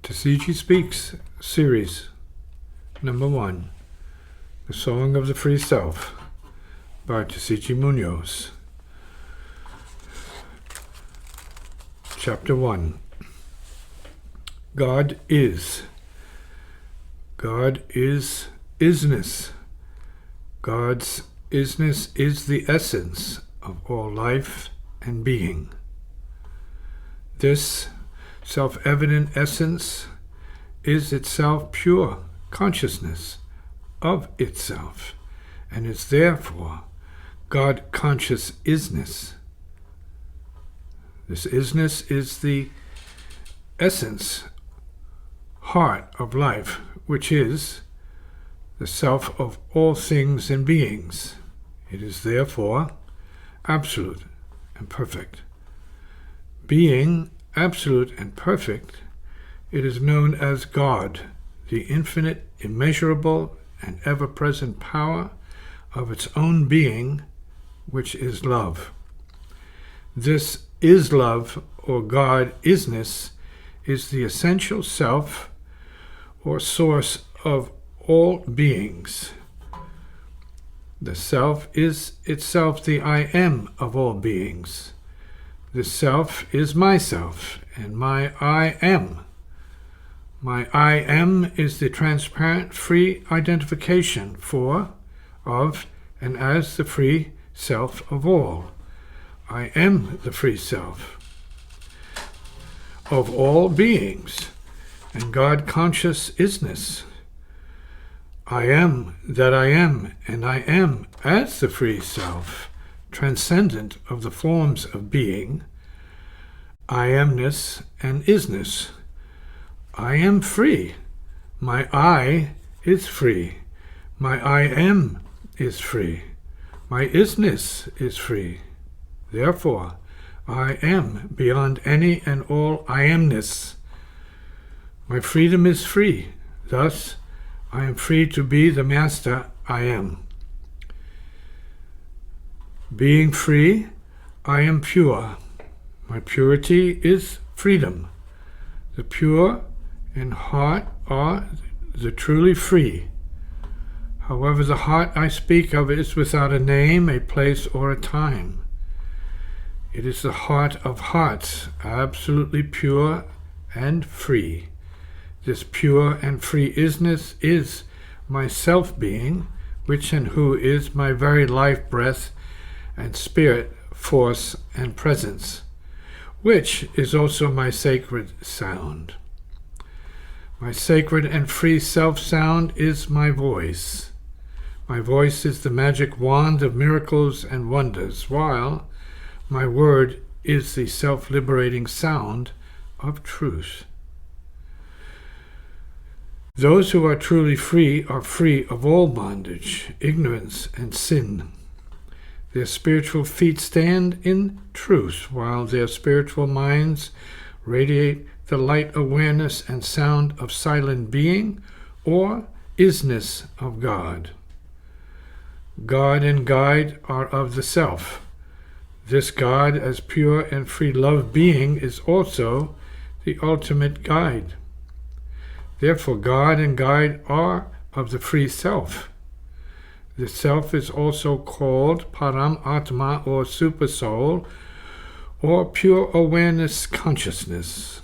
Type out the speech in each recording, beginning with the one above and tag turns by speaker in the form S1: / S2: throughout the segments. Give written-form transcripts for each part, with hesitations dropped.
S1: Tisziji Speaks, Series Number 1, The Song of the Free Self, by Tisziji Muñoz. Chapter 1. God is. God is isness. God's isness is the essence of all life and being. This self-evident essence is itself pure consciousness of itself, and is therefore God-conscious isness. This isness is the essence, heart of life, which is the self of all things and beings. It is therefore absolute and perfect. Being absolute and perfect, it is known as God, the infinite, immeasurable, and ever-present power of its own being, which is love. This is love, or God isness, is the essential self, or source of all beings. The self is itself the I am of all beings. The self is myself, and my I am. My I am is the transparent, free identification for, of, and as the free self of all. I am the free self of all beings, and God-conscious isness. I am that I am, and I am as the free self, transcendent of the forms of being, I amness and isness. I am free. My I is free. My I am is free. My isness is free. Therefore, I am beyond any and all I amness. My freedom is free. Thus, I am free to be the master I am. Being free, I am pure. My purity is freedom. The pure in heart are the truly free. However, the heart I speak of is without a name, a place, or a time. It is the heart of hearts, absolutely pure and free. This pure and free isness is my self-being, which and who is my very life breath and spirit, force, and presence, which is also my sacred sound. My sacred and free self-sound is my voice. My voice is the magic wand of miracles and wonders, while my word is the self-liberating sound of truth. Those who are truly free are free of all bondage, ignorance, and sin. Their spiritual feet stand in truth, while their spiritual minds radiate the light awareness and sound of silent being, or isness of God. God and guide are of the self. This God, as pure and free love being, is also the ultimate guide. Therefore, God and guide are of the free self. The self is also called Param Atma, or super soul, or pure awareness consciousness.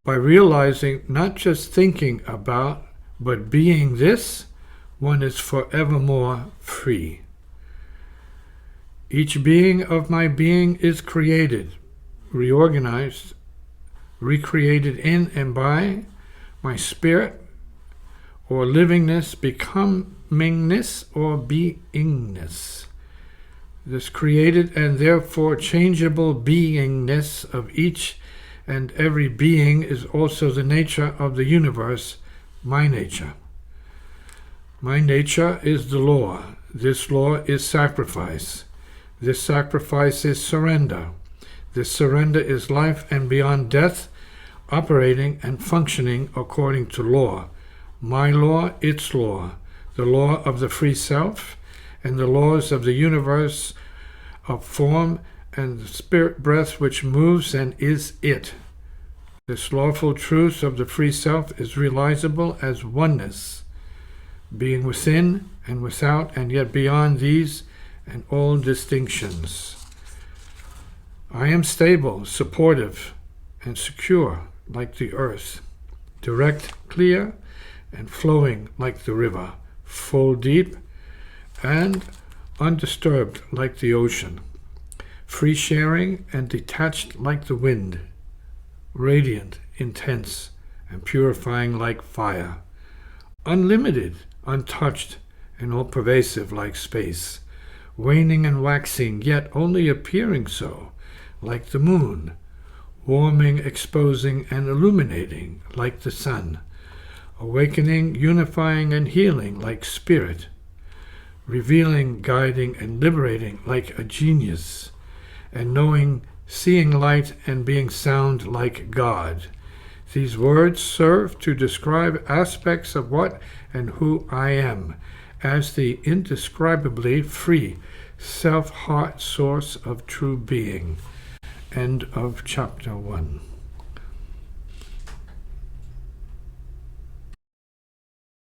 S1: By realizing, not just thinking about, but being this, one is forevermore free. Each being of my being is created, reorganized, recreated in and by my spirit, or livingness, becomingness, or beingness. This created and therefore changeable beingness of each and every being is also the nature of the universe, my nature. My nature is the law. This law is sacrifice. This sacrifice is surrender. This surrender is life and beyond death, operating and functioning according to law. My law, its law, the law of the free self, and the laws of the universe of form and the spirit breath which moves and is it. This lawful truth of the free self is realizable as oneness, being within and without, and yet beyond these and all distinctions. I am stable, supportive, and secure like the earth, direct, clear, and flowing like the river, full deep, and undisturbed like the ocean, free sharing and detached like the wind, radiant, intense, and purifying like fire, unlimited, untouched, and all-pervasive like space, waning and waxing, yet only appearing so, like the moon, warming, exposing, and illuminating like the sun, awakening, unifying, and healing like spirit, revealing, guiding, and liberating like a genius, and knowing, seeing light, and being sound like God. These words serve to describe aspects of what and who I am, as the indescribably free self-heart source of true being. End of chapter 1.